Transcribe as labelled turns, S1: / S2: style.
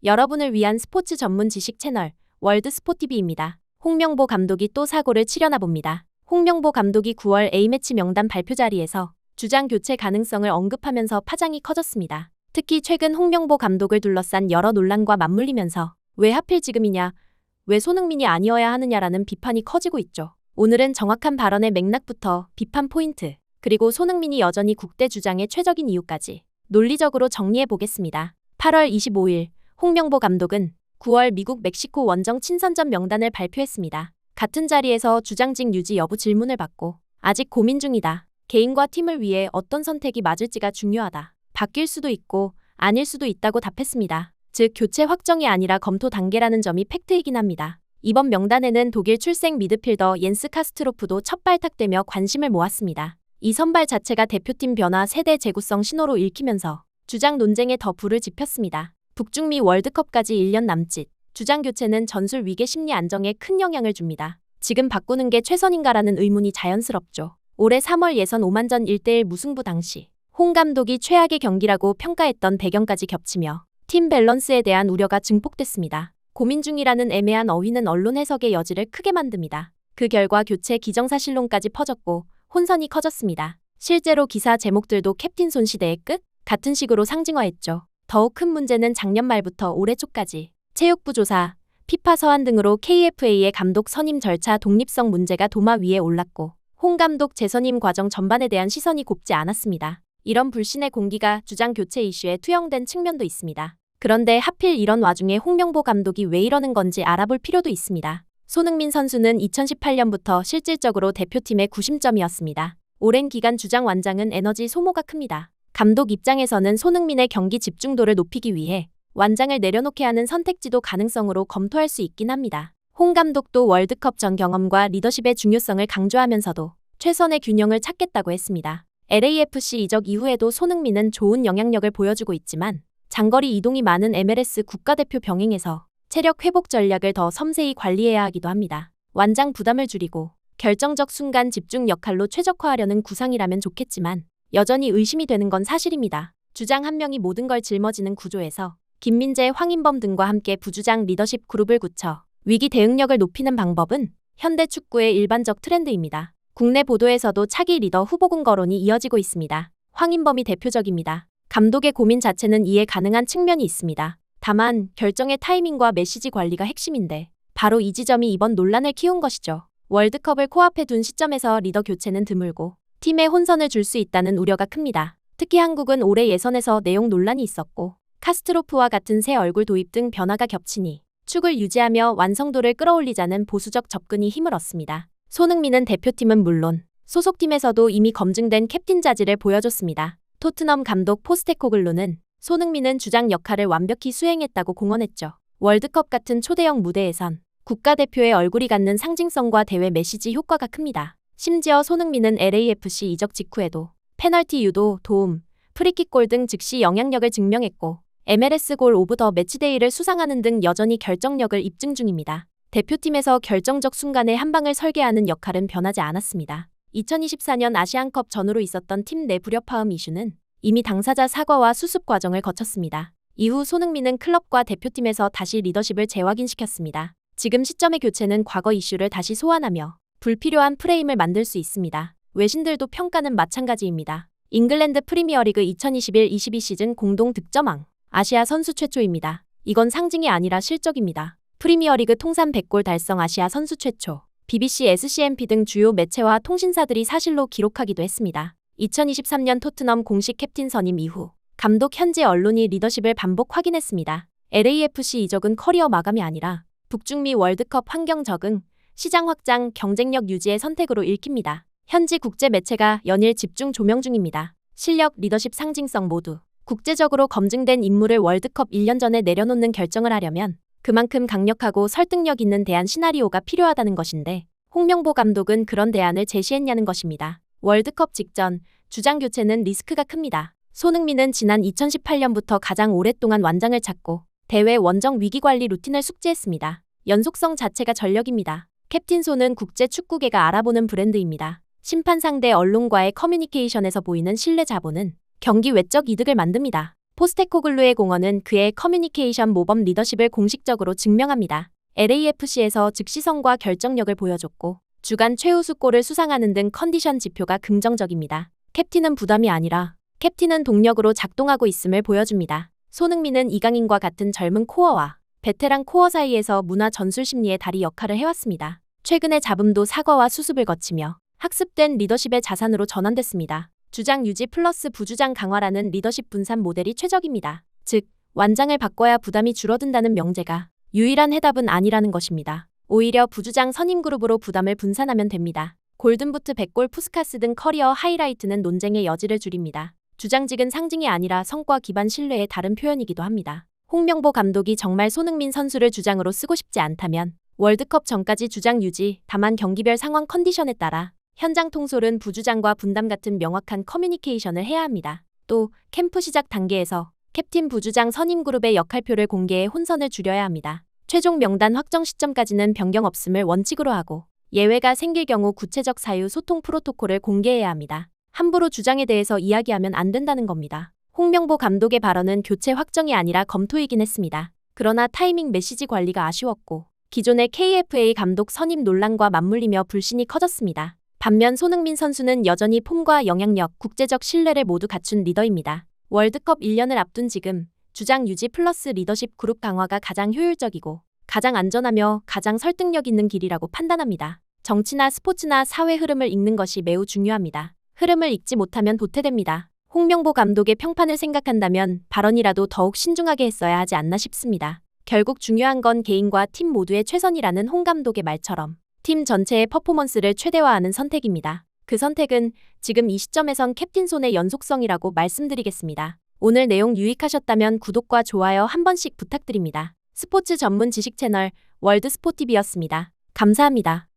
S1: 여러분을 위한 스포츠 전문 지식 채널 월드스포티비입니다. 홍명보 감독이 또 사고를 치려나 봅니다. 홍명보 감독이 9월 A매치 명단 발표 자리에서 주장 교체 가능성을 언급하면서 파장이 커졌습니다. 특히 최근 홍명보 감독을 둘러싼 여러 논란과 맞물리면서 왜 하필 지금이냐, 왜 손흥민이 아니어야 하느냐라는 비판이 커지고 있죠. 오늘은 정확한 발언의 맥락부터 비판 포인트, 그리고 손흥민이 여전히 국대 주장의 최적인 이유까지 논리적으로 정리해 보겠습니다. 8월 25일 홍명보 감독은 9월 미국 멕시코 원정 친선전 명단을 발표했습니다. 같은 자리에서 주장직 유지 여부 질문을 받고 아직 고민 중이다. 개인과 팀을 위해 어떤 선택이 맞을지가 중요하다. 바뀔 수도 있고 아닐 수도 있다고 답했습니다. 즉 교체 확정이 아니라 검토 단계라는 점이 팩트이긴 합니다. 이번 명단에는 독일 출생 미드필더 옌스 카스트로프도 첫 발탁되며 관심을 모았습니다. 이 선발 자체가 대표팀 변화 세대 재구성 신호로 읽히면서 주장 논쟁에 더 불을 지폈습니다. 북중미 월드컵까지 1년 남짓, 주장 교체는 전술 위계 심리 안정에 큰 영향을 줍니다. 지금 바꾸는 게 최선인가라는 의문이 자연스럽죠. 올해 3월 예선 오만전 1대1 무승부 당시 홍 감독이 최악의 경기라고 평가했던 배경까지 겹치며 팀 밸런스에 대한 우려가 증폭됐습니다. 고민 중이라는 애매한 어휘는 언론 해석의 여지를 크게 만듭니다. 그 결과 교체 기정사실론까지 퍼졌고 혼선이 커졌습니다. 실제로 기사 제목들도 캡틴 손 시대의 끝? 같은 식으로 상징화했죠. 더욱 큰 문제는 작년 말부터 올해 초까지 체육부 조사, 피파 서한 등으로 KFA의 감독 선임 절차 독립성 문제가 도마 위에 올랐고 홍 감독 재선임 과정 전반에 대한 시선이 곱지 않았습니다. 이런 불신의 공기가 주장 교체 이슈에 투영된 측면도 있습니다. 그런데 하필 이런 와중에 홍명보 감독이 왜 이러는 건지 알아볼 필요도 있습니다. 손흥민 선수는 2018년부터 실질적으로 대표팀의 구심점이었습니다. 오랜 기간 주장 완장은 에너지 소모가 큽니다. 감독 입장에서는 손흥민의 경기 집중도를 높이기 위해 완장을 내려놓게 하는 선택지도 가능성으로 검토할 수 있긴 합니다. 홍 감독도 월드컵 전 경험과 리더십의 중요성을 강조하면서도 최선의 균형을 찾겠다고 했습니다. LAFC 이적 이후에도 손흥민은 좋은 영향력을 보여주고 있지만 장거리 이동이 많은 MLS 국가대표 병행에서 체력 회복 전략을 더 섬세히 관리해야 하기도 합니다. 완장 부담을 줄이고 결정적 순간 집중 역할로 최적화하려는 구상이라면 좋겠지만 여전히 의심이 되는 건 사실입니다. 주장 한 명이 모든 걸 짊어지는 구조에서 김민재, 황인범 등과 함께 부주장 리더십 그룹을 굳혀 위기 대응력을 높이는 방법은 현대 축구의 일반적 트렌드입니다. 국내 보도에서도 차기 리더 후보군 거론이 이어지고 있습니다. 황인범이 대표적입니다. 감독의 고민 자체는 이해 가능한 측면이 있습니다. 다만 결정의 타이밍과 메시지 관리가 핵심인데 바로 이 지점이 이번 논란을 키운 것이죠. 월드컵을 코앞에 둔 시점에서 리더 교체는 드물고 팀에 혼선을 줄 수 있다는 우려가 큽니다. 특히 한국은 올해 예선에서 내용 논란이 있었고 카스트로프와 같은 새 얼굴 도입 등 변화가 겹치니 축을 유지하며 완성도를 끌어올리자는 보수적 접근이 힘을 얻습니다. 손흥민은 대표팀은 물론 소속팀에서도 이미 검증된 캡틴 자질을 보여줬습니다. 토트넘 감독 포스테코글루는 손흥민은 주장 역할을 완벽히 수행했다고 공언했죠. 월드컵 같은 초대형 무대에선 국가대표의 얼굴이 갖는 상징성과 대회 메시지 효과가 큽니다. 심지어 손흥민은 LAFC 이적 직후에도 페널티 유도, 도움, 프리킥 골 등 즉시 영향력을 증명했고 MLS 골 오브 더 매치데이를 수상하는 등 여전히 결정력을 입증 중입니다. 대표팀에서 결정적 순간에 한 방을 설계하는 역할은 변하지 않았습니다. 2024년 아시안컵 전후로 있었던 팀 내 불협화음 이슈는 이미 당사자 사과와 수습 과정을 거쳤습니다. 이후 손흥민은 클럽과 대표팀에서 다시 리더십을 재확인시켰습니다. 지금 시점의 교체는 과거 이슈를 다시 소환하며 불필요한 프레임을 만들 수 있습니다. 외신들도 평가는 마찬가지입니다. 잉글랜드 프리미어리그 2021-22 시즌 공동 득점왕, 아시아 선수 최초입니다. 이건 상징이 아니라 실적입니다. 프리미어리그 통산 100골 달성 아시아 선수 최초. BBC, SCMP 등 주요 매체와 통신사들이 사실로 기록하기도 했습니다. 2023년 토트넘 공식 캡틴 선임 이후 감독 현지 언론이 리더십을 반복 확인했습니다. LAFC 이적은 커리어 마감이 아니라 북중미 월드컵 환경 적응, 시장 확장, 경쟁력 유지의 선택으로 읽힙니다. 현지 국제 매체가 연일 집중 조명 중입니다. 실력, 리더십, 상징성 모두 국제적으로 검증된 인물을 월드컵 1년 전에 내려놓는 결정을 하려면 그만큼 강력하고 설득력 있는 대안 시나리오가 필요하다는 것인데 홍명보 감독은 그런 대안을 제시했냐는 것입니다. 월드컵 직전 주장 교체는 리스크가 큽니다. 손흥민은 지난 2018년부터 가장 오랫동안 완장을 찾고 대회 원정 위기관리 루틴을 숙지했습니다. 연속성 자체가 전력입니다. 캡틴 손은 국제 축구계가 알아보는 브랜드입니다. 심판 상대 언론과의 커뮤니케이션에서 보이는 신뢰 자본은 경기 외적 이득을 만듭니다. 포스테코글루의 공헌은 그의 커뮤니케이션 모범 리더십을 공식적으로 증명합니다. LAFC에서 즉시성과 결정력을 보여줬고 주간 최우수 골을 수상하는 등 컨디션 지표가 긍정적입니다. 캡틴은 부담이 아니라 캡틴은 동력으로 작동하고 있음을 보여줍니다. 손흥민은 이강인과 같은 젊은 코어와 베테랑 코어 사이에서 문화 전술 심리의 다리 역할을 해왔습니다. 최근의 잡음도 사과와 수습을 거치며 학습된 리더십의 자산으로 전환됐습니다. 주장 유지 플러스 부주장 강화라는 리더십 분산 모델이 최적입니다. 즉, 완장을 바꿔야 부담이 줄어든다는 명제가 유일한 해답은 아니라는 것입니다. 오히려 부주장 선임 그룹으로 부담을 분산하면 됩니다. 골든부트 100골 푸스카스 등 커리어 하이라이트는 논쟁의 여지를 줄입니다. 주장직은 상징이 아니라 성과 기반 신뢰의 다른 표현이기도 합니다. 홍명보 감독이 정말 손흥민 선수를 주장으로 쓰고 싶지 않다면 월드컵 전까지 주장 유지, 다만 경기별 상황 컨디션에 따라 현장 통솔은 부주장과 분담 같은 명확한 커뮤니케이션을 해야 합니다. 또 캠프 시작 단계에서 캡틴 부주장 선임 그룹의 역할표를 공개해 혼선을 줄여야 합니다. 최종 명단 확정 시점까지는 변경 없음을 원칙으로 하고 예외가 생길 경우 구체적 사유 소통 프로토콜을 공개해야 합니다. 함부로 주장에 대해서 이야기하면 안 된다는 겁니다. 홍명보 감독의 발언은 교체 확정이 아니라 검토이긴 했습니다. 그러나 타이밍 메시지 관리가 아쉬웠고 기존의 KFA 감독 선임 논란과 맞물리며 불신이 커졌습니다. 반면 손흥민 선수는 여전히 폼과 영향력, 국제적 신뢰를 모두 갖춘 리더입니다. 월드컵 1년을 앞둔 지금 주장 유지 플러스 리더십 그룹 강화가 가장 효율적이고 가장 안전하며 가장 설득력 있는 길이라고 판단합니다. 정치나 스포츠나 사회 흐름을 읽는 것이 매우 중요합니다. 흐름을 읽지 못하면 도태됩니다. 홍명보 감독의 평판을 생각한다면 발언이라도 더욱 신중하게 했어야 하지 않나 싶습니다. 결국 중요한 건 개인과 팀 모두의 최선이라는 홍 감독의 말처럼 팀 전체의 퍼포먼스를 최대화하는 선택입니다. 그 선택은 지금 이 시점에선 캡틴 손의 연속성이라고 말씀드리겠습니다. 오늘 내용 유익하셨다면 구독과 좋아요 한 번씩 부탁드립니다. 스포츠 전문 지식 채널 월드스포티비였습니다. 감사합니다.